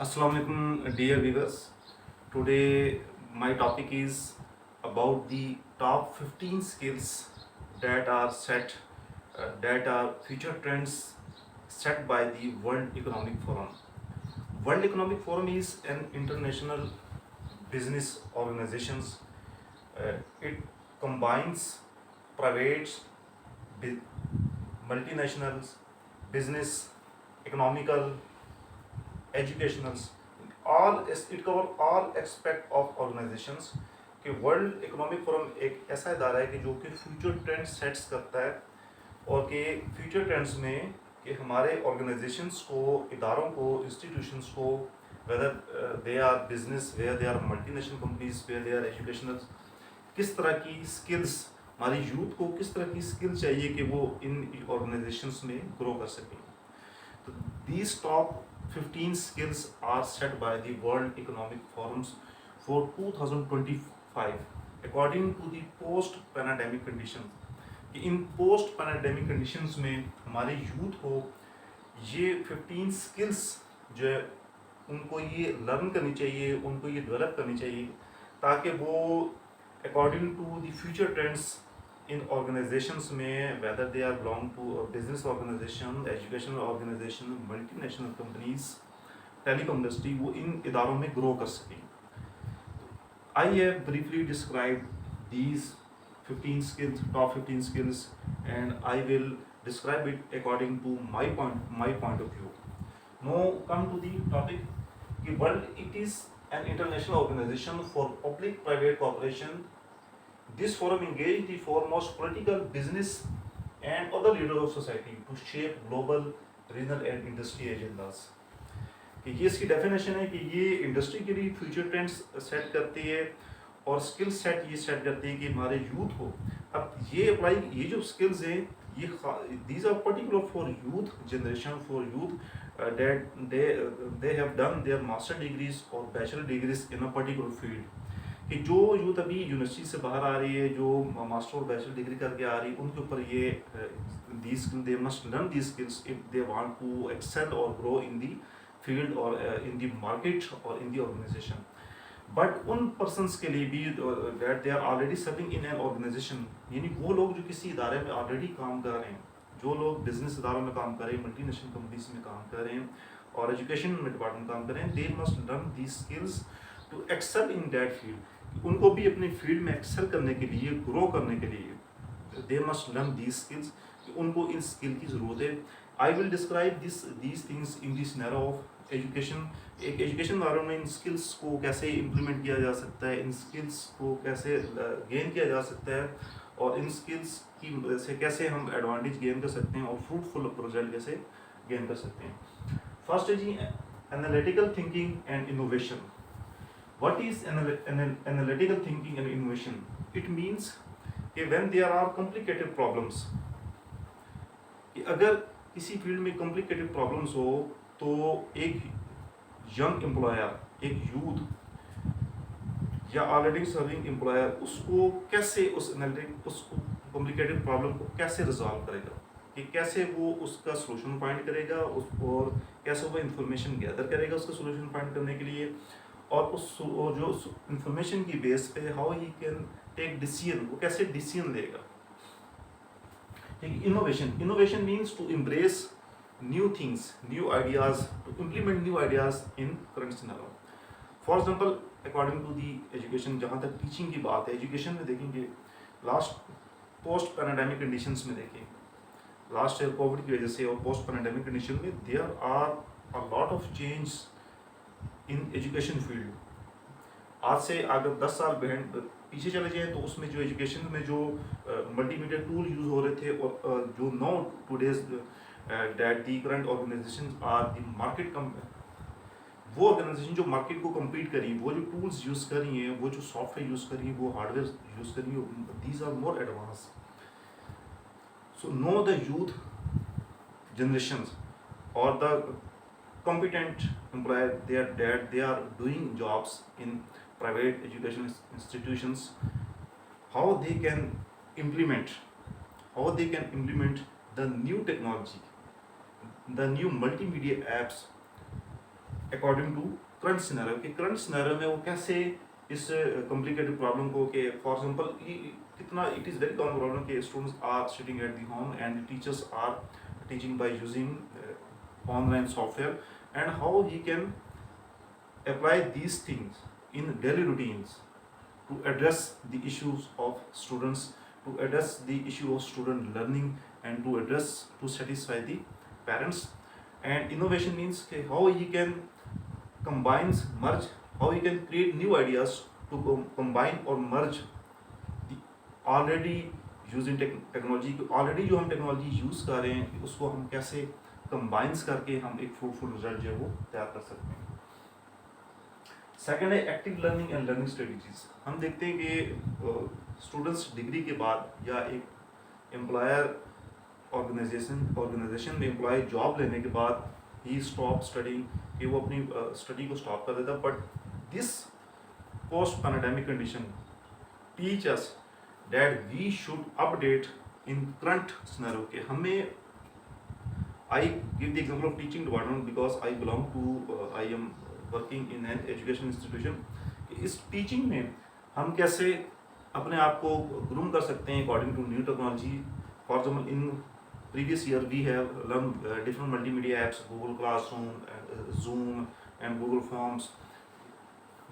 Assalamu alaikum, dear viewers. Today, my topic is about the top 15 skills that are that are future trends set by the World Economic Forum. World Economic Forum is an international business organization. It combines private, multinationals, business, economical, educational, all it cover all aspect of organizations कि world economic forum एक ऐसा इदारा है कि जो कि future trend sets करता है और कि फ्यूचर ट्रेंड्स में कि हमारे ऑर्गेनाइजेशंस को, इदारों को, इंस्टीट्यूशंस को, whether they are business, where they are multinational companies, where they are educational, किस तरह की स्किल्स हमारी यूथ को, किस तरह की स्किल चाहिए कि वो इन ऑर्गेनाइजेशंस में ग्रो कर सकें. तो these top 15 skills are set by the World Economic Forums for 2025 according to the post-pandemic conditions. In post-pandemic conditions में हमारे यूथ को ये 15 skills जो है उनको ये लर्न करनी चाहिए, उनको ये डेवलप करनी चाहिए ताकि वो according to the future trends in organizations में, whether they are belong to business organization, educational organization, multinational companies, telecom industry, वो इन इदारों में ग्रो कर सकें. I have briefly describe these 15 skills, top 15 skills, and I will describe it according to my point of view. Now come to the topic. The world, it is an international organization for public-private cooperation. This forum engaged the foremost political, business, and other leaders of society to shape global, regional, and industry agendas. कि ये इसकी definition है कि ये industry के लिए future trends set करती है और स्किल सेट ये सेट करती है कि हमारे यूथ को अब ये अप्लाई, ये जो स्किल्स हैं ये these are particular for youth generation, for youth that they have done their master degrees और bachelor degrees in a particular field. कि जो यूथ अभी यूनिवर्सिटी से बाहर आ रही है, जो मास्टर और बैचलर डिग्री करके आ रही है, उनके ऊपर ये they must learn these skills if they want to excel और ग्रो इन दी फील्ड और इन दी मार्केट और इन दी ऑर्गेनाइजेशन. बट उन पर्सनस के लिए भी that they are already serving in an organization, यानी वो लोग जो किसी इदारे में ऑलरेडी काम कर रहे हैं, जो लोग बिजनेस इदारों में काम कर रहे हैं, मल्टीनेशनल कंपनीज में काम कर रहे हैं और एजुकेशन डिपार्टमेंट में काम कर रहे हैं, they must learn these skills to excel in that field. उनको भी अपने फील्ड में एक्सेल करने के लिए, ग्रो करने के लिए दे मस्ट लर्न दीज स्किल्स, उनको इन स्किल की ज़रूरत है. I will describe these things in this narrow of education. एक एजुकेशन वालों में इन स्किल्स को कैसे इम्प्लीमेंट किया जा सकता है, इन स्किल्स को कैसे गेन किया जा सकता है और इन स्किल्स की मदद से कैसे हम एडवांटेज गेन कर सकते हैं और फ्रूटफुल रिजल्ट कैसे गेन कर सकते हैं. फर्स्ट है जी analytical thinking and innovation. What is analytical thinking and innovation? It means कि when there are complicated problems, कि अगर किसी फील्ड में complicated problems हो तो एक यंग एम्प्लॉयर, एक यूथ या ऑलरेडी सर्विंग एम्प्लॉयर उसको कैसे उस कॉम्प्लिकेटेड प्रॉब्लम को कैसे रिजॉल्व करेगा, कि कैसे वो उसका सोल्यूशन फाइंड करेगा और कैसे वो इंफॉर्मेशन गैदर करेगा उसका सोल्यूशन फाइंड करने के लिए और उस जो इंफॉर्मेशन की बेस पे how he can take decision, वो कैसे डिसीजन लेगा. Innovation means to embrace new things, new ideas, to implement new ideas in current scenario. For example according to the education, जहाँ तक टीचिंग की बात है, एजुकेशन में देखेंगे लास्ट पोस्ट पैराडाइमिक कंडीशंस में देखें, लास्ट ईयर कोविड की वजह से और पोस्ट पैराडाइमिक कंडीशन में there are a lot of change in education field. आज से अगर 10 साल पीछे चले जाएं तो उसमें जो एजुकेशन में जो मल्टीमीडिया टूल यूज़ हो रहे थे और जो know today's that the current organization are the market come, वो ऑर्गेनाइजेशन जो मार्केट को कम्पीट करी, वो जो टूल्स यूज़ कर रही हैं, वो जो सॉफ्टवेयर यूज़ कर रही हैं, वो हार्डवेयर यूज़ कर रही हैं, these are more advance. So no the youth generation और the competent employer they are doing jobs in private education institutions, how they can implement the new technology, the new multimedia apps according to current scenario, कि current scenario में वो कैसे इस complicated problem को, कि for example कितना it is very common problem कि students are sitting at the home and teachers are teaching by using online software, and how he can apply these things in daily routines to address the issues of students, to address the issue of student learning, and to satisfy the parents. And innovation means how he can combines, merge, how he can create new ideas to combine or merge the already using technology, already जो हम technology use कर रहे हैं उसको हम कैसे combines करके हम एक फ्रूटफुल रिजल्ट जो है वो तैयार कर सकते हैं। सेकेंड है active learning and learning strategies. हम देखते हैं कि स्टूडेंट्स डिग्री के बाद या एक एम्प्लॉयर ऑर्गेनाइजेशन में एम्प्लॉय जॉब लेने के बाद ही स्टॉप स्टडिंग, कि वो अपनी स्टडी को स्टॉप कर देता। But this post pandemic condition teach us that we should update in current scenario, के हमें, I give the example of teaching department because I belong to, I am working in an education institution. इस teaching में हम कैसे अपने आप को groom कर सकते हैं according to new technology. For example in previous year we have learn different multimedia apps, Google classroom, Zoom and Google forms.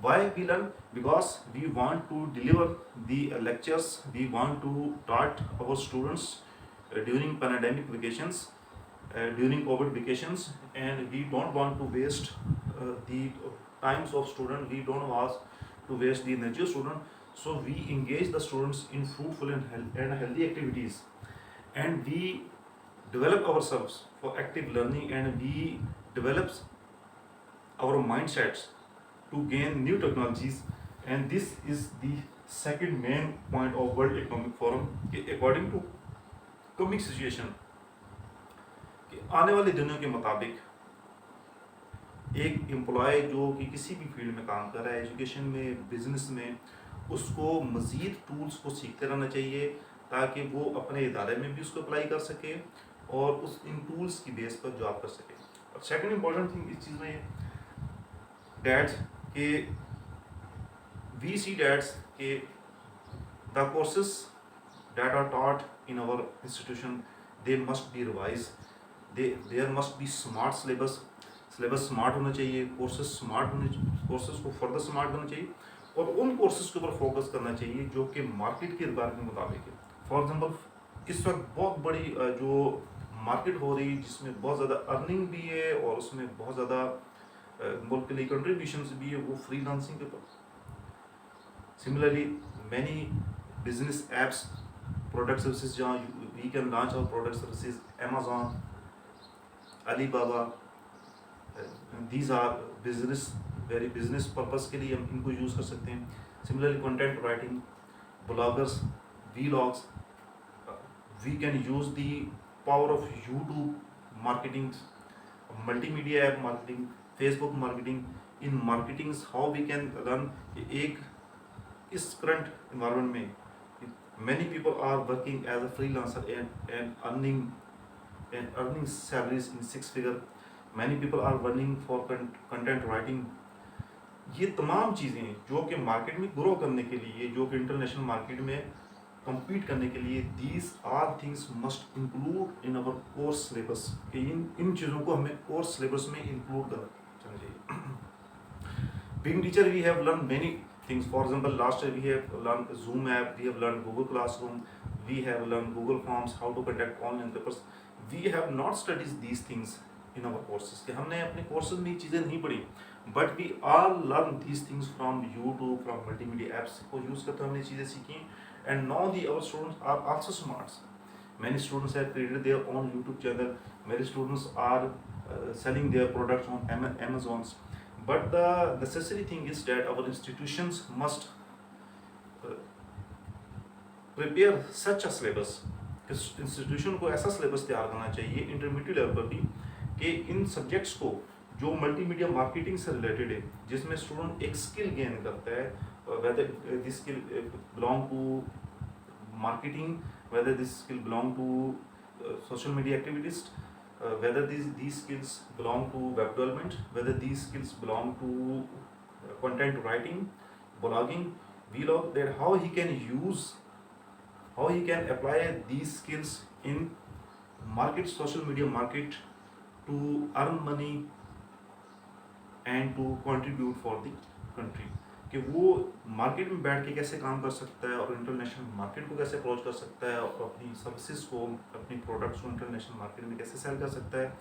Why we learn? Because we want to deliver the lectures, we want to taught our students during pandemic vacations, during COVID vacations, and we don't want to waste the times of student, we don't want to waste the energy of student. So we engage the students in fruitful and healthy activities, and we develop ourselves for active learning, and we develop our mindsets to gain new technologies. And this is the second main point of World Economic Forum, according to coming situation, कि आने वाले दिनों के मुताबिक एक employ जो कि किसी भी फील्ड में काम कर रहा है, एजुकेशन में, बिजनेस में, उसको मज़ीद टूल्स को सीखते रहना चाहिए ताकि वो अपने इदारे में भी उसको अप्लाई कर सके और उस इन टूल्स की बेस पर जॉब कर सके। और सेकंड इम्पॉर्टेंट थिंग इस चीज़ में डैट्स कि वी सी डैट्स के the courses that are taught in our institution, they must be revised, there must be smart syllabus smart होना चाहिए, कोर्सेज स्मार्ट होने, कोर्सेज को फर्दर स्मार्ट करना चाहिए और उन कोर्सेज के ऊपर फोकस करना चाहिए जो कि मार्केट के रिक्वायरमेंट के मुताबिक है। फॉर एग्जांपल इस वक्त बहुत बड़ी जो मार्केट हो रही है जिसमें बहुत ज़्यादा अर्निंग भी है और उसमें बहुत ज़्यादा मुल्क के लिए कंट्रीब्यूशंस भी है, वो फ्रीलांसिंग के ऊपर। Similarly many business apps, product services जहाँ we can launch our product services, Amazon, Alibaba, these are business, very business purpose के लिए हम इनको यूज़ कर सकते हैं। Similarly content writing, bloggers, vlogs, we can use the power of YouTube marketing, multimedia app marketing, Facebook marketing. In marketings how we can run एक इस current environment में many people are working as a freelancer and earning salaries in 6 figure. Many people are running for content writing. ये तमाम चीज़ें जो कि market में grow करने के लिए, जो कि इंटरनेशनल मार्केट में compete करने के लिए, these are things must include in our course syllabus, कि इन चीज़ों को हमें course syllabus में include करना चाहिए। Being teacher we have learned many things. For example, last year we have learned Zoom app, we have learned Google Classroom, we have learned Google Forms, how to conduct online papers. We have not studied these things in our courses, कि हमने अपने courses में ये चीज़ें नहीं पढ़ी, but we all learn these things from YouTube, from multimedia apps को use करते हमने चीज़ें सीखी। And now our students are also smart. Many students have created their own YouTube channel. Many students are selling their products on Amazon. But the necessary thing is that our institutions must prepare such a syllabus, इस institution को ऐसा syllabus तैयार करना चाहिए intermediate level पर भी कि इन subjects को जो मल्टीमीडिया मार्केटिंग से रिलेटेड है, जिसमें स्टूडेंट एक स्किल गेन करता है, whether this skill belong to marketing, whether this skill belong to social media activities, whether these skills belong to web development, whether these skills belong to content writing, blogging, vlog, that how he can apply these skills in market, social media market, to earn money and to contribute for the country. कि वो market में बैठ के कैसे काम कर सकता है और इंटरनेशनल मार्केट को कैसे अप्रोच कर सकता है और अपनी सर्विसेज को, अपनी प्रोडक्ट्स को इंटरनेशनल मार्केट में कैसे सेल कर सकता है,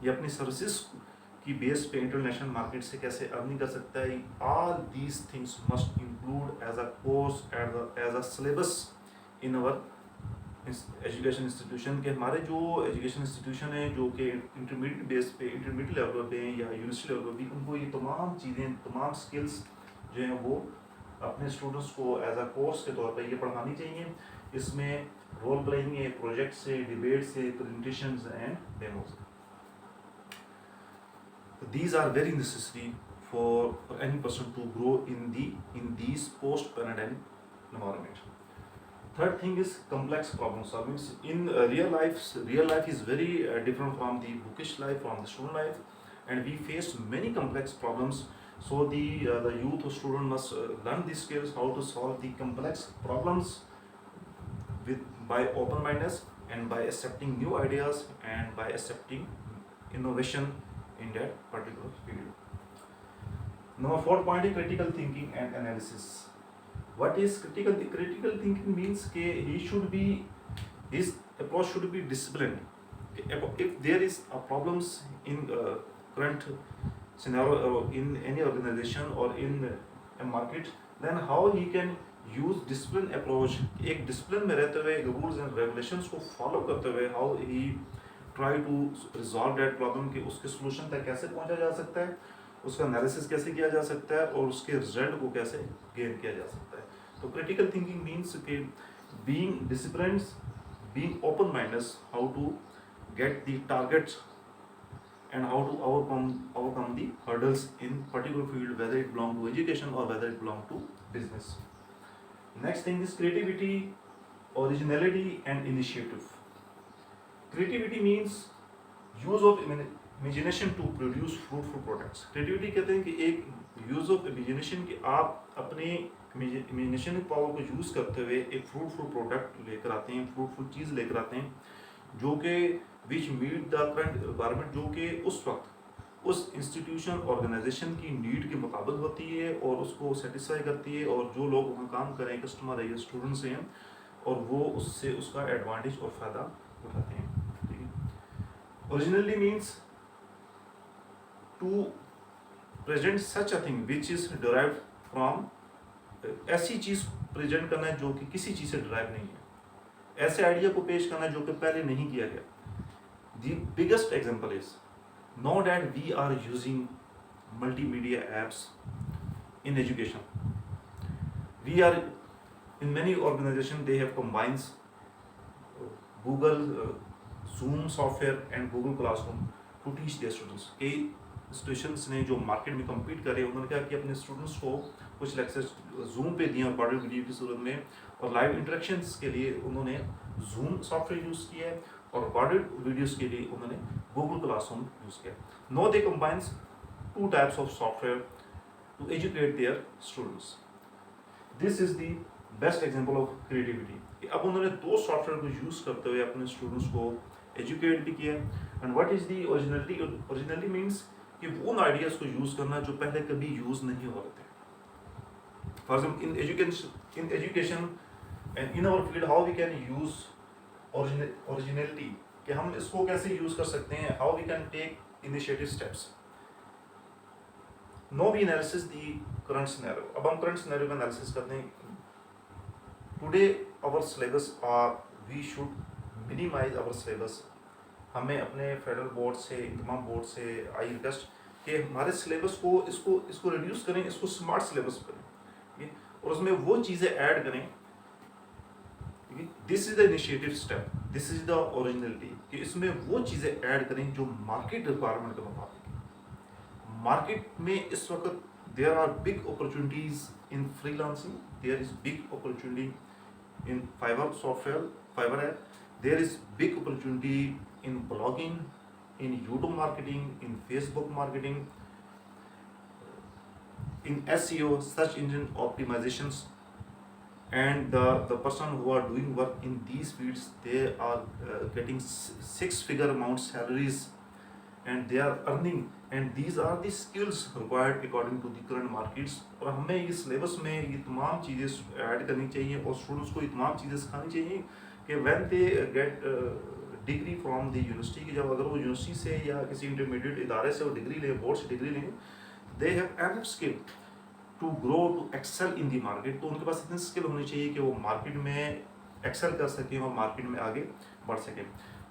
या अपनी सर्विसेज की बेस पे इंटरनेशनल मार्केट से कैसे अर्निंग कर सकता है. All these things must include as a course, as a syllabus in our education institution. के हमारे जो एजुकेशन इंस्टीट्यूशन है जो कि इंटरमीडिएट बेस पे, इंटरमीडिएट लेवल पे या यूनिवर्सिटी लेवल पे भी, उनको ये तमाम चीज़ें, तमाम स्किल्स जो हैं वो अपने स्टूडेंट्स को एज अ कोर्स के तौर पे ये पढ़ानी चाहिए. इसमें रोल प्लेइंग है, प्रोजेक्ट से, डिबेट से, presentations and demos. These are very necessary for any person to grow in these post pandemic environment. Third thing is complex problem solving. In real life is very different from the bookish life, from the student life, and we face many complex problems. So the youth or student must learn these skills, how to solve the complex problems by open mindedness and by accepting new ideas and by accepting innovation in that particular field. Number 4 point is critical thinking and analysis. What is critical thinking means कि his approach should be disciplined. If there is a problems in current scenario in any organization or in a market, then how he can use discipline approach. एक discipline में रहते हुए, rules and regulations को follow करते हुए, how he try to resolve that problem, कि उसके solution तक कैसे पहुंचा जा सकता है, उसका एनालिसिस कैसे किया जा सकता है और उसके रिजल्ट को कैसे गेन किया जा सकता है. तो क्रिटिकल थिंकिंग मीन्स कि being disciplined, being open minded, how to get the targets and how to overcome the hurdles in particular field, whether it belong to education or whether it belong to business. Next thing is creativity, originality and initiative. Creativity means use of imagination to produce fruitful products. Creativity कहते हैं कि एक use of imagination, कि आप अपने imagination power को use करते हुए एक फ्रूटफुल प्रोडक्ट लेकर आते हैं, फ्रूटफुल चीज़ लेकर आते हैं, जो कि विच मीट द करंट रिक्वायरमेंट, जो कि उस वक्त उस इंस्टीट्यूशन, ऑर्गेनाइजेशन की नीड के मुताबिक होती है और उसको सेटिस्फाई करती है, और जो लोग वहाँ काम करें, कस्टमर है या स्टूडेंट्स हैं, और वो उससे उसका एडवांटेज और फ़ायदा उठाते हैं. ठीक है. Originally means to present such a thing which is derived from, ऐसी चीज़ प्रेजेंट करना है जो कि किसी चीज़ से डिराइव नहीं है, ऐसे आइडिया को पेश करना जो कि पहले नहीं किया गया. The biggest example is, now that we are using multimedia apps in education, we are in many organizations, they have combines Google Zoom software and Google Classroom to teach their students. कई institutions ने जो market में compete करे, उन्होंने क्या कि अपने students को कुछ लेक्चर्स जूम पे दिए रिकॉर्डेड वीडियो की सूरत में, और लाइव इंटरेक्शंस के लिए उन्होंने जूम सॉफ्टवेयर यूज़ किया है, और रिकॉर्डेड वीडियोस के लिए उन्होंने गूगल क्लासरूम यूज़ किया. No they combines two types of software to educate their students. This is the best example of creativity. अब उन्होंने दो सॉफ्टवेयर को यूज़ करते हुए अपने स्टूडेंट्स को एजुकेट भी किया. And what is the originality? Originality means कि उन आइडियाज़ को यूज़ करना जो पहले कभी यूज़ नहीं हो रहे थे. For example in education and in our field, how we can use originality, कि हम इसको कैसे यूज़ कर सकते हैं, how we can take initiative steps. No we analysis the current scenario. अब हम करंट सिनेरियो का एनालिसिस करते हैं. Today our syllabus are, we should minimize our syllabus. हमें अपने फेडरल बोर्ड से, तमाम बोर्ड से आई रिक्वेस्ट कि हमारे सिलेबस को इसको रिड्यूस करें, इसको स्मार्ट सिलेबस करें, और उसमें वो चीज़ें ऐड करें. This is the initiative step, this is the originality, कि इसमें वो चीज़ें ऐड करें जो मार्केट रिक्वायरमेंट के मुताबिक. मार्केट में इस वक्त there are big opportunities in freelancing, there is big opportunity in Fiverr software, Fiverr app, there is big opportunity in blogging, in YouTube marketing, in Facebook marketing, in SEO, search engine optimizations. And the person who are doing work in these fields, they are getting six-figure amount salaries, and they are earning, and these are the skills required according to the current markets. और हमें इस syllabus में ये तमाम चीज़ें add करनी चाहिए और स्टूडेंट्स को ये तमाम चीज़ें सिखानी चाहिए कि when they get degree from the university, की जब अगर वो यूनिवर्सिटी से या किसी इंटरमीडिएट इदारे से वो डिग्री लें, बोर्ड से डिग्री लें, they have enough skill to grow, to excel in the market. तो उनके पास इतनी स्किल होनी चाहिए कि वो मार्केट में एक्सेल कर सकें और मार्केट में आगे बढ़ सकें।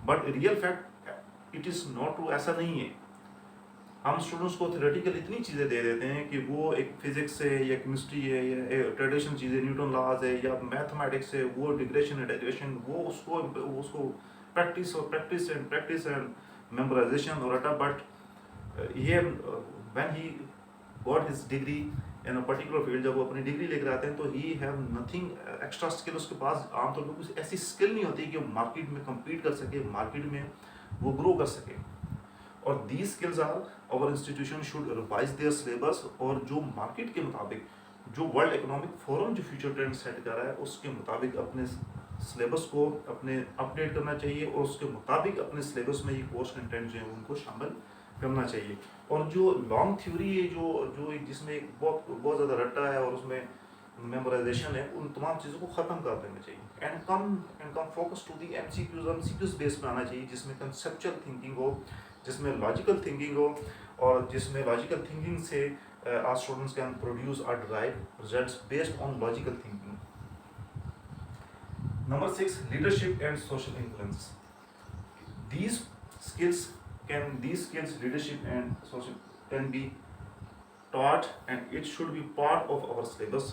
But real fact it is not true, ऐसा नहीं है। हम स्टूडेंट्स को थ्योरेटिकल इतनी चीज़ें दे देते हैं कि वो एक फिजिक्स है या केमिस्ट्री है या ट्रेडिशनल चीज़ें, न्यूटन लॉज है या मैथमेटिक्स है, वो डिग्रेशन है डेरिवेशन, वो उसको प्रैक्टिस एंड मेमोराइजेशन और रटा। बट ये when he got his degree in a particular field, जब वो अपनी डिग्री लेकर आते हैं तो he have nothing extra skill. उसके पास आमतौर पर कुछ ऐसी स्किल नहीं होती कि वो मार्केट में कम्पीट कर सके, मार्केट में वो ग्रो कर सके। और these skills are our institution should revise their syllabus, और जो मार्केट के मुताबिक, जो वर्ल्ड इकोनॉमिक फोरम जो फ्यूचर ट्रेंड सेट कर रहा है, उसके मुताबिक अपने सिलेबस को अपने अपडेट करना चाहिए और उसके मुताबिक अपने सिलेबस में ये कोर्स कंटेंट जो है उनको शामिल करना चाहिए। और जो लॉन्ग थ्योरी है, जो जिसमें बहुत ज़्यादा रट्टा है और उसमें मेमोराइजेशन है, उन तमाम चीज़ों को ख़त्म कर देना चाहिए and come focus to the MCQs base में आना चाहिए, जिसमें कंसेप्चुअल थिंकिंग हो, जिसमें लॉजिकल थिंकिंग हो, और जिसमें लॉजिकल थिंकिंग से आवर स्टूडेंट्स कैन प्रोड्यूस और derive results based on logical thinking. Number 6, leadership and social influence. These skills, leadership and social, can be taught and it should be part of our syllabus.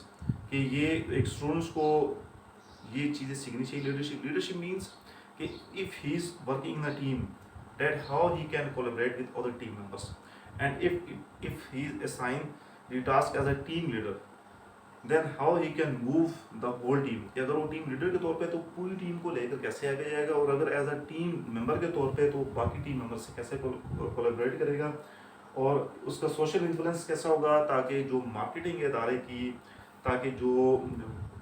कि ये एक students को ये चीज़ें सीखनी चाहिए। Leadership means कि if he is working in a team, that how he can collaborate with other team members, and if he is assigned the task as a team leader, then how he can move the whole team। कि अगर वो team leader के तौर पे तो पूरी team को लेकर कैसे आगे जाएगा, और अगर एज अ टीम मेंबर के तौर पे तो बाकी टीम मेंबर से कैसे कोलैबोरेट करेगा, और उसका सोशल इन्फ्लुएंस कैसा होगा, ताकि जो मार्केटिंग इदारे की, ताकि जो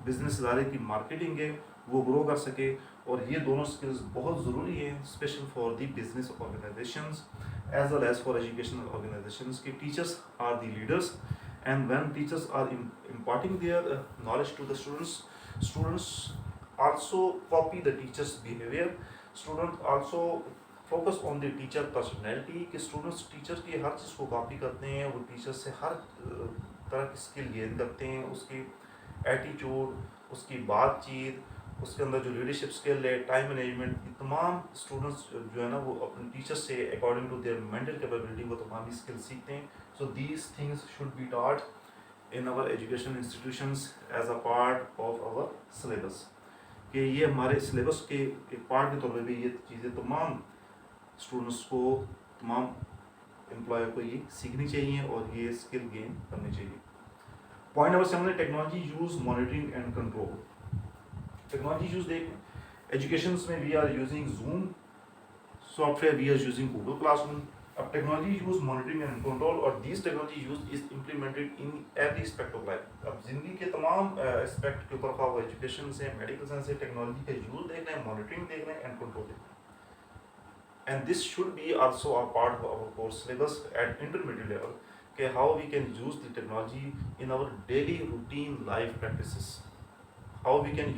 बिजनेस इदारे की मार्केटिंग है वो ग्रो कर सके। और ये दोनों स्किल्स बहुत ज़रूरी हैं, special for the business organizations as well as for educational organizations. के teachers are the leaders, and when teachers are imparting their knowledge to the students also copy the teacher's behavior। Students also focus on the teacher personality, कि students teacher की हर चीज़ को copy करते हैं, वो teacher से हर तरह की स्किल गेन करते हैं, उसकी एटीट्यूड, उसकी बातचीत, उसके अंदर जो लीडरशिप स्किल है, टाइम मैनेजमेंट, ये तमाम स्टूडेंट्स जो है ना वो अपने टीचर से according to their mental capability वो तमाम स्किल सीखते हैं। So these things should be taught in our education institutions as a part of our syllabus. कि ये हमारे सिलेबस के एक पार्ट के तौर पर भी ये चीज़ें तमाम स्टूडेंट्स को, तमाम एम्प्लॉयर को ये सीखनी चाहिए और ये स्किल गेन करनी चाहिए। पॉइंट नंबर 7 है technology use, monitoring and control. Technology use देख, एजुकेशन में we are using Zoom software, we are using Google classroom. अब technology use, monitoring and control, और this technology use is implemented in every aspect of life. अब जिंदगी के तमाम aspect के ऊपर, खा वो एजुकेशन से, मेडिकल साइंस से, टेक्नोलॉजी का यूज देख रहे हैं, मॉनिटरिंग देख रहे हैं एंड कंट्रोल देख रहे हैं। And this should be also a part of our course syllabus at intermediate level, कि how we can use the technology in our daily routine life practices, how we can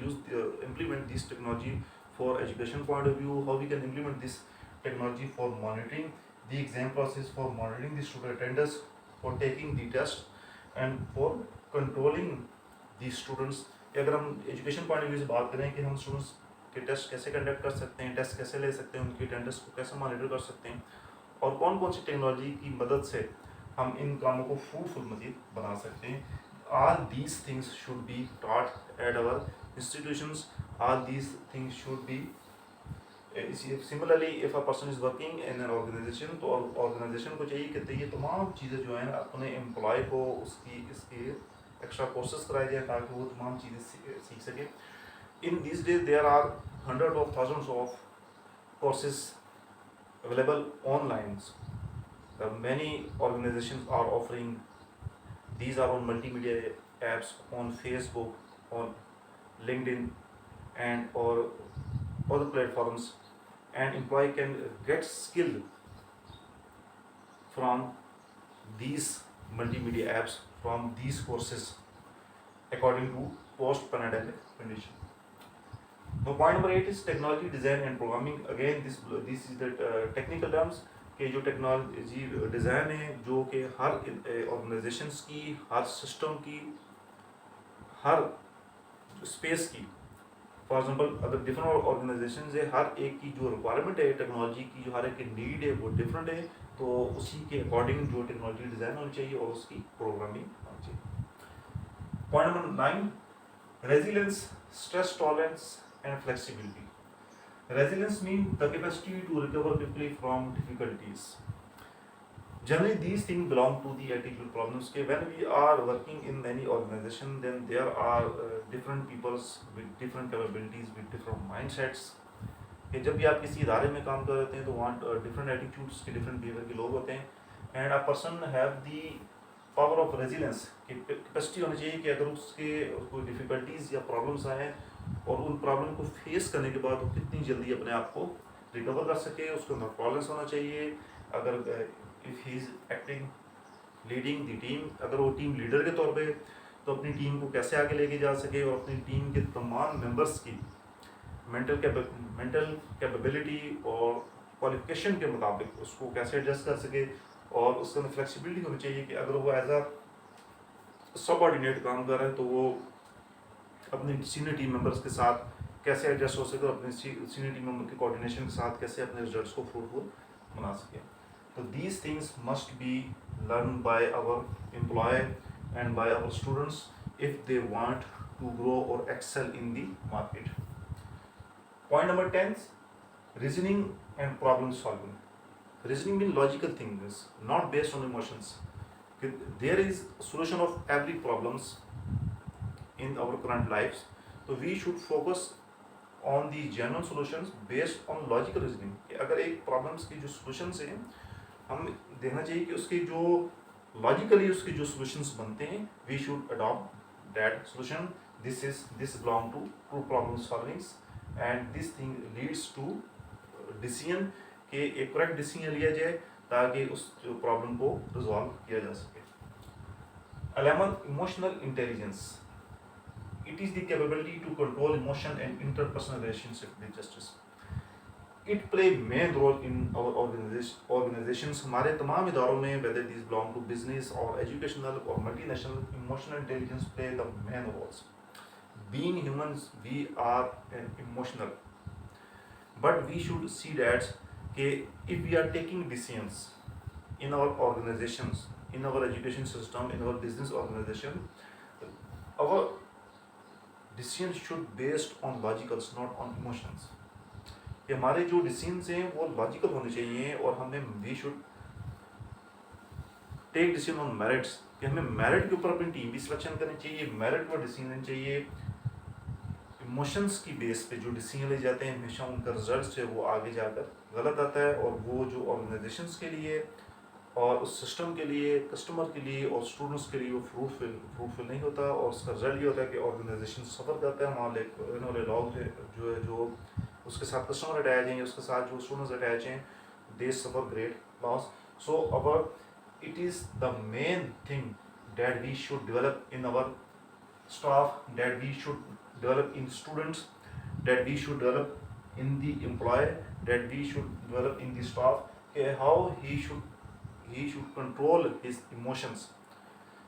implement this technology for education point of view, how we can implement this technology for monitoring the exam process, for monitoring the student attendance, for taking the test and for controlling the students। अगर हम education point of view से बात करें कि हम students के test कैसे conduct कर सकते हैं, टेस्ट कैसे ले सकते हैं, उनकी अटेंडेंस को कैसे मॉनिटर कर सकते हैं, और कौन कौन सी टेक्नोलॉजी की मदद से हम इन कामों को फ्रूटफुल मजीद बना सकते हैं। All these things should be taught at our institutions. All these things should be similarly, if a person is working in an organization, तो ऑर्गेनाइजेशन को चाहिए कि ये तमाम चीज़ें जो हैं अपने एम्प्लॉय को इसके एक्स्ट्रा कोर्सेज कराए जाए ताकि वो तमाम चीज़ें सीख सके। In this days there are hundreds of thousands of courses available online. Many organizations are offering these are on multimedia apps on Facebook, on LinkedIn, and or other platforms, and employee can get skill from these multimedia apps, from these courses according to post-pandemic condition. Now, point number 8 is technology design and programming. Again, this is the technical terms कि जो technology design है जो कि हर organisations की, हर system की, हर space की, for example अगर different organisations है, हर एक की जो रिक्वायरमेंट है टेक्नोलॉजी की, जो हर एक की नीड है वो डिफरेंट है, तो उसी के अकॉर्डिंग जो टेक्नोलॉजी डिज़ाइन होनी चाहिए और उसकी प्रोग्रामिंग होनी चाहिए. Point number 9, resilience, stress tolerance and flexibility. Resilience means the capacity to recover quickly from difficulties. Generally, these things belong to the attitude problems. When we are working in any organization, then there are different peoples with different capabilities, with different mindsets. कि जब भी आप किसी इदारे में काम कर रहे हैं तो वहाँ डिफरेंट एटीट्यूड्स के, डिफरेंट बिहेवियर के लोग होते हैं, and a person have the power of resilience, की कैपेसिटी होनी चाहिए कि अगर उसके कोई डिफ़िकल्टीज़ या प्रॉब्लम्स आए और उन प्रॉब्लम को फेस करने के बाद वो कितनी जल्दी अपने आप को रिकवर कर सके, उसके अंदर टॉलरेंस होना चाहिए. अगर if he is acting leading the team, अगर वो टीम लीडर के तौर पे, तो अपनी टीम को कैसे आगे लेके जा सके और अपनी टीम के तमाम मेंबर्स की मेंटल कैपेबिलिटी और क्वालिफिकेशन के मुताबिक उसको कैसे एडजस्ट कर सके, और उसके अंदर फ्लेक्सिबिलिटी होनी चाहिए कि अगर वो एज अ सबऑर्डिनेट काम कर रहा है तो वो अपने सीनियर टीम मेंबर्स के साथ कैसे एडजस्ट हो सके और अपने सीनियर टीम मेंबर के कोऑर्डिनेशन के साथ कैसे अपने रिजल्ट्स को फ्रूटफुल बना सके. तो these things must be learn by our employ and by our students if they want to grow और excel in the market. Point number 10, reasoning and problem solving. Reasoning means logical things, not based on emotions. There is solution of every problems in our current lives, so we should focus on the genuine solutions based on logical reasoning. अगर एक problems की जो solutions हैं, हम देखना चाहिए कि उसके जो logically उसके जो solutions बनते हैं, we should adopt that solution. This belong to true problem solving, and this thing leads to decision कि एक करेक्ट डिसीजन लिया जाए ताकि उस जो प्रॉब्लम को रिजॉल्व किया जा सके. 11, emotional intelligence. It is the capability to control emotion and interpersonal relationship with justice. It play main role in our organizations. हमारे तमाम इदारों में, whether this belong to business और एजुकेशनल और multinational, emotional intelligence play the main roles. Being humans we are emotional, but we should see that if we are taking decisions in our organizations, in our education system, in our business organization, our decisions should based on logicals, not on emotions. कि हमारे जो decisions हैं वो logical होने चाहिए और हमें we should take decision on merits, कि हमें merit के ऊपर अपनी टीम भी सिलेक्शन करनी चाहिए, merit पर decision चाहिए. इमोशंस की बेस पे जो डिसीजन ले जाते हैं हमेशा उनका रिजल्ट है वो आगे जाकर गलत आता है, और वो जो ऑर्गेनाइजेशंस के लिए और उस सिस्टम के लिए, कस्टमर के लिए और स्टूडेंट्स के लिए वो फ्रूटफुल नहीं होता, और उसका रिजल्ट ये होता है कि ऑर्गेनाइजेशन सफ़र करता है. वहाँ वाले लोग जो है, जो उसके साथ कस्टमर अटैच हैं, उसके साथ जो स्टूडेंट्स अटैच हैं, they suffer great loss. So our it is the main thing that we should develop in our staff, that we should develop in students, that we should develop in the employee, that we should develop in the staff, how he should control his emotions.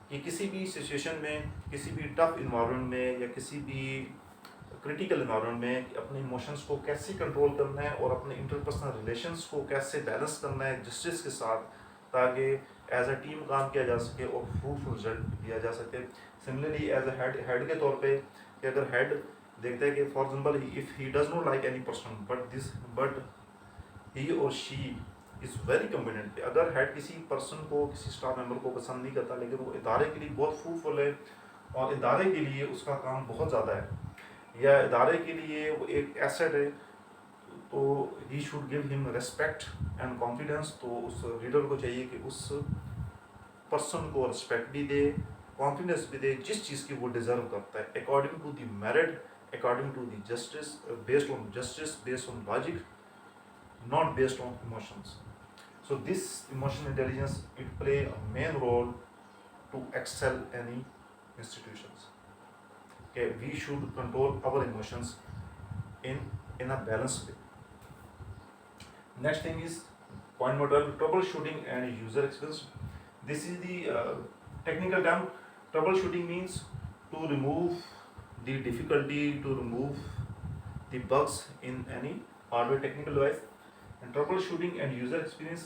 कि किसी भी situation में, किसी भी tough environment में या किसी भी क्रिटिकल इन्वायरमेंट में अपने इमोशंस को कैसे कंट्रोल करना है और अपने इंटरपर्सनल रिलेशंस को कैसे बैलेंस करना है जस्टिस के साथ, ताकि एज अ टीम काम किया जा सके और फ्रूटफुल रिजल्ट दिया जा सके. सिमिलरली एज अ हेड के तौर पे, कि अगर हेड देखता है कि for example if he does not like any person but he और शी इज़ वेरी कॉम्पिटेंट. अगर हेड किसी पर्सन को, किसी स्टाफ मेंबर को पसंद नहीं करता, लेकिन वो इदारे के लिए बहुत फ्रूटफुल है और इदारे के लिए उसका काम बहुत ज़्यादा है, या इदारे के लिए वो एक एसेट है, तो he should give him respect and confidence. तो उस लीडर को चाहिए कि उस पर्सन को रिस्पेक्ट भी दे, कॉन्फिडेंस भी दे, जिस चीज़ की वो डिजर्व करता है, according to the merit, according to the justice, based on logic, not based on emotions. So this emotional intelligence, it play a main role to excel any institutions. Okay, we should control our emotions in a balanced way. Next thing is point number 12, troubleshooting and user experience. This is the technical term. Troubleshooting means to remove the difficulty, to remove the bugs in any hardware technical device. And troubleshooting and user experience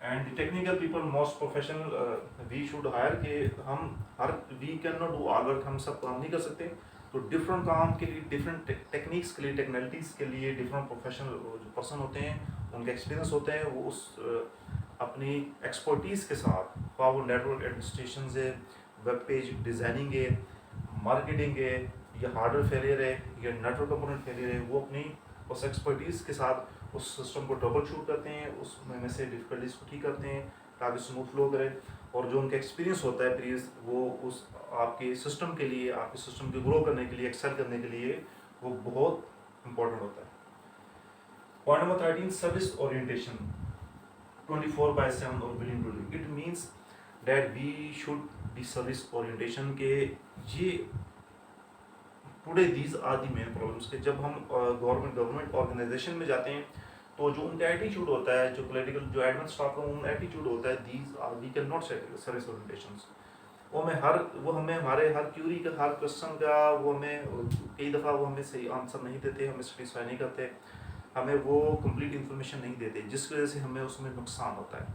and the technical people, most professional we should hire कि हम हर we cannot do all work, हम सब काम नहीं कर सकते। तो different काम के लिए, डिफरेंट टेक्निक्स के लिए, टेक्नोलॉजीज के लिए डिफरेंट प्रोफेशनल जो पर्सन होते हैं, उनके एक्सपीरियंस होते हैं, वो उस अपनी एक्सपर्टीज़ के साथ, वहाँ वो नेटवर्क एडमिनिस्ट्रेशन है, वेब पेज डिज़ाइनिंग है, मार्केटिंग है, या हार्डवेयर फेलियर है, या नेटवर्क कंपोनेंट फेलियर है, वो अपनी उस एक्सपर्टीज़ के साथ उस सिस्टम को ट्रबल शूट करते हैं, उसमें से डिफ़िकल्टीज को ठीक करते हैं ताकि स्मूथ फ्लो करे। और जो उनका एक्सपीरियंस होता है प्रीवियस, वो उस आपके सिस्टम के लिए, आपके सिस्टम के ग्रो करने के लिए, एक्सेल करने के लिए वो बहुत इंपॉर्टेंट होता है। पॉइंट नंबर 13, सर्विस ओरिएंटेशन 24/7 और willing to live. It means that we should be service orientation के ये today these are the main problems के जब हम गवर्नमेंट ऑर्गेनाइजेशन में जाते हैं, तो जो उनका एटीट्यूड होता है, जो पॉलिटिकल जो एडमिन स्टाफ का उनका एटीट्यूड होता है, these are we can not service orientations. वो हमें हमारे हर क्यूरी का, हर क्वेश्चन का वो हमें कई दफ़ा वो हमें सही आंसर नहीं देते, हमें सेटिस्फाई नहीं करते, हमें वो कंप्लीट इन्फॉर्मेशन नहीं देते, जिसकी वजह से हमें उसमें नुकसान होता है।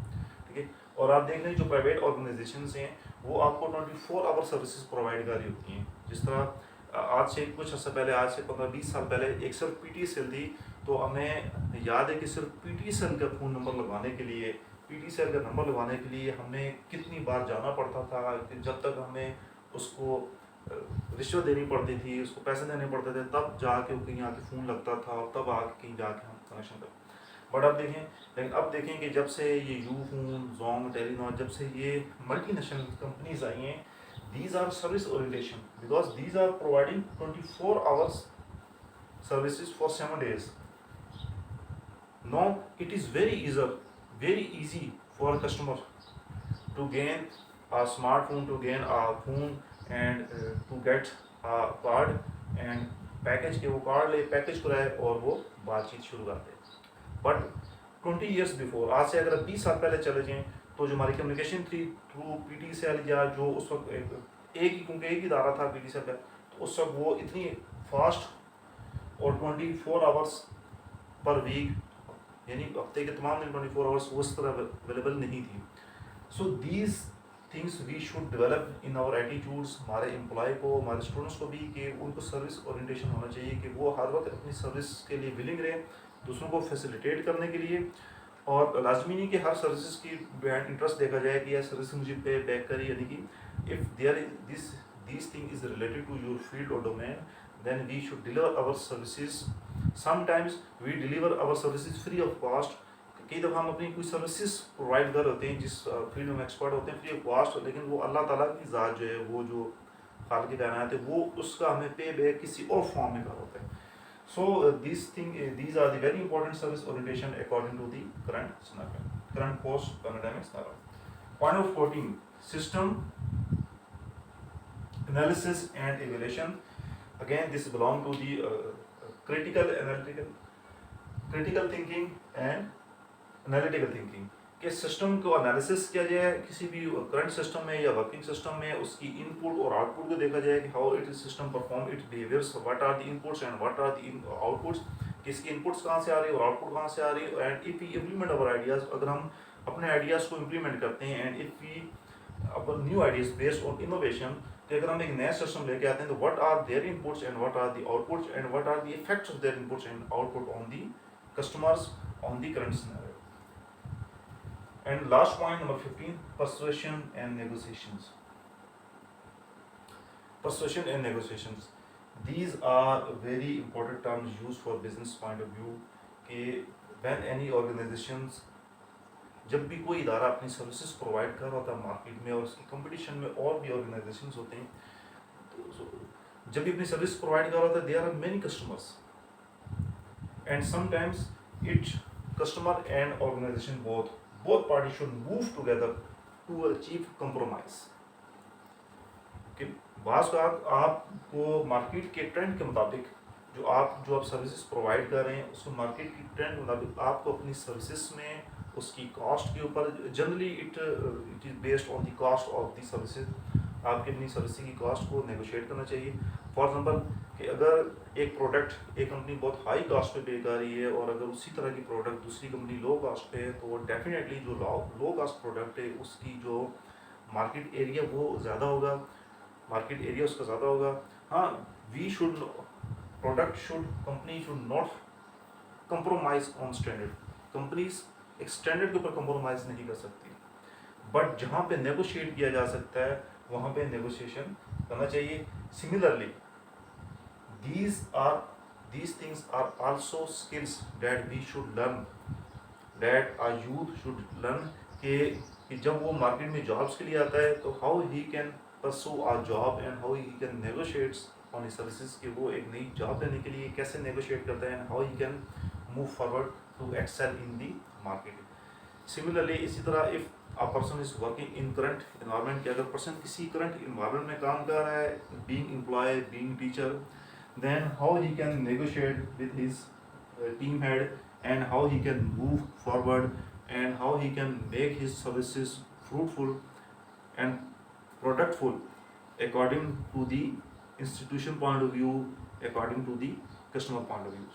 ठीक है। और आप देख लें जो प्राइवेट ऑर्गेनाइजेशंस हैं, वो आपको 24 आवर सर्विसेज प्रोवाइड कर रही होती हैं। जिस तरह आज से कुछ अर्सा पहले, आज से 15-20 साल पहले एक सिर्फ पीटीसीएल थी, तो हमें याद है कि सिर्फ पीटीसीएल का फ़ोन नंबर लगवाने के लिए, पीटीसीएल का नंबर लगवाने के लिए हमें कितनी बार जाना पड़ता था, जब तक हमें उसको रिश्वत देनी पड़ती थी, उसको पैसे देने पड़ते थे, तब जाके वो कहीं आके फ़ोन लगता था, तब आके कहीं जाके हम कनेक्शन कर। बट अब देखें, लेकिन अब देखें कि जब से ये यूफोन, जोंग, टेलीनॉर, जब से ये मल्टीनेशनल कंपनीज आई हैं, these are service orientation because these are providing 24 hours services for 7 days. Now it is very easy for a customer to gain a smartphone, to gain a phone, and to get a card and package के वो card ले, package कराए और वो बातचीत शुरू कर दे। But 20 years before, आज से अगर 20 साल पहले चले जाएँ, तो जो हमारी कम्युनिकेशन थी थ्रू पीटीसीएल, या जो उस वक्त क्योंकि एक ही इदारा था पीटीसीएल का, तो उस वक्त वो इतनी फास्ट और 24 आवर्स पर वीक, यानी हफ्ते के तमाम दिन 24 आवर्स उस तरह अवेलेबल नहीं थी। So these things we should develop in our attitudes, हमारे एम्प्लॉय को, हमारे स्टूडेंट्स को भी, कि उनको सर्विस ओरिएंटेशन होना चाहिए, कि वो हर वक्त अपनी सर्विस के लिए विलिंग रहे, दूसरों को फैसिलिटेट करने के लिए। और लाजमी नहीं कि हर सर्विसेज की इंटरेस्ट देखा जाए कि यह सर्विस मुझे पे बैक करी, यानी कि if there is this thing is related to your field or domain, then we should deliver our services. Sometimes we deliver our services free of cost. कई दफ़ा हम अपनी कोई सर्विसेज प्रोवाइड कर होते हैं जिस फील्ड में एक्सपर्ट होते हैं फ्री ऑफ कॉस्ट, लेकिन वो अल्लाह ताला की ज़ात जो है, वो जो खालिक कायनात है, वो उसका हमें पे बैक किसी और फॉर्म में कर होता है। So these are the very important service orientation according to the current scenario, current post-pandemic scenario. Point of 14, system analysis and evaluation. Again, this belong to the critical thinking and analytical thinking. कि system को analysis किया जाए, किसी भी current system में या working system में उसकी इनपुट और आउटपुट को देखा जाए कि how it system perform its behaviours, what are the inputs and what are the outputs, किसकी इनपुट्स कहाँ से आ रही है और आउटपुट कहाँ से आ रही है। And if we implement our ideas, अगर हम अपने आइडियाज़ को इम्प्लीमेंट करते हैं, and if we our new ideas based on innovation, कि अगर हम एक नया सिस्टम लेके आते हैं, तो what are their inputs and what are the outputs and what are the effects of their inputs and output on the customers, on the current scenario. And last point, number 15, persuasion and negotiations. Persuasion and negotiations. These are very important terms used for business point of view. कि when any organisations, जब भी कोई इदारा अपनी services provide कर रहा होता है मार्केट में और उसकी कंपटीशन में और भी ऑर्गेनाइजेशंस होते हैं, तो जब भी अपनी सर्विस प्रोवाइड कर रहा होता है there are many customers and sometimes it customer and organization both parties should move together to achieve compromise. कि बाज़ औक़ात आपको मार्केट के ट्रेंड के मुताबिक जो आप सर्विसेज प्रोवाइड कर रहे हैं उसको मार्केट की ट्रेंड के मुताबिक आपको अपनी सर्विसेज में उसकी कॉस्ट के ऊपर, generally it is based on the cost of the services, आपकी अपनी सर्विस की कॉस्ट को नेगोशिएट करना चाहिए। फॉर एग्जांपल कि अगर एक प्रोडक्ट एक कंपनी बहुत हाई कॉस्ट पे पे कर रही है और अगर उसी तरह की प्रोडक्ट दूसरी कंपनी लो कॉस्ट पे है, तो डेफिनेटली जो लो कॉस्ट प्रोडक्ट है उसकी जो मार्केट एरिया वो ज़्यादा होगा, मार्केट एरिया उसका ज़्यादा होगा। हाँ, we should company should not compromise on standard. Companies एक स्टैंडर्ड के ऊपर कंप्रोमाइज़ नहीं कर सकती, बट जहाँ पे नेगोशिएट किया जा सकता है वहाँ पे नेगोशिएशन करना चाहिए। Similarly these things are also skills that we should learn, that our youth should learn कि जब वो मार्केट में जॉब्स के लिए आता है तो how he can pursue our job and how he can negotiate on his services, कि वो एक नई जॉब लेने के लिए कैसे नेगोशिएट करता है and how he can move forward to excel in the market. Similarly इसी तरह if a person is working in current environment, कि अगर पर्सन किसी करंट environment में काम कर रहा है, being employee, being teacher, then how he can negotiate with his team head and how he can move forward and how he can make his services fruitful and productful according to the institution point of view, according to the customer point of view.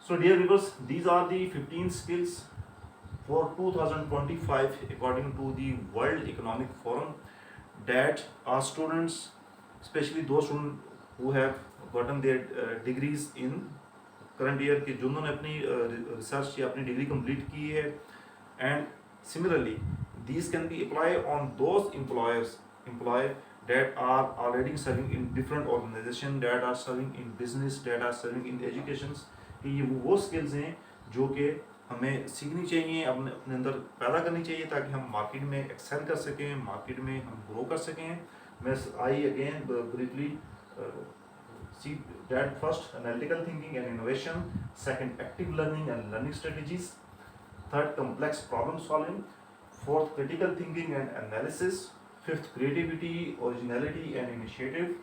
So dear viewers, these are the 15 skills for 2025 according to the World Economic Forum that our students, especially those students who have gotten their degrees in current year, के जिन्होंने अपनी research या अपनी degree complete की है, and similarly these can be applied on those employee that are already serving in different organization, that are serving in business, that are serving in educations, कि ये वो स्किल्स हैं जो कि हमें सीखनी चाहिए, अपने अंदर पैदा करनी चाहिए ताकि हम मार्केट में एक्सेल कर सकें, मार्केट में हम ग्रो कर सकें। मैं I again briefly see that first analytical thinking and innovation, second active learning and learning strategies, third complex problem solving, fourth critical thinking and analysis, fifth creativity, originality and initiative,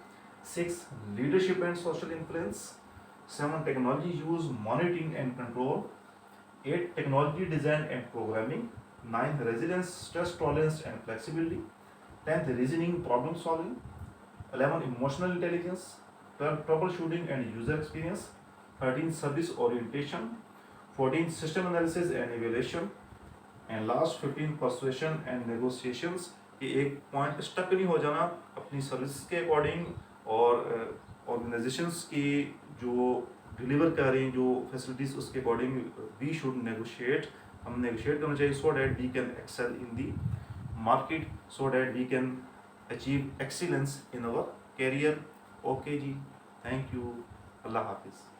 six leadership and social influence, seven technology use, monitoring and control, 8 technology design and programming, 9 resilience, stress tolerance and flexibility, 10th reasoning problem solving, 11 emotional intelligence, 12 troubleshooting and user experience, 13 service orientation, 14 system analysis and evaluation, and last 15 persuasion and negotiations। कि एक point stuck नहीं हो जाना अपनी service के according और organisations की जो डिलीवर कर रहे हैं जो फैसिलिटीज़ उसके अकॉर्डिंग वी शुड नेगोशिएट, हम नेगोशिएट करना चाहिए so that we can excel in the market, so that we can achieve excellence in our career. Okay जी, थैंक यू, अल्लाह हाफिज़।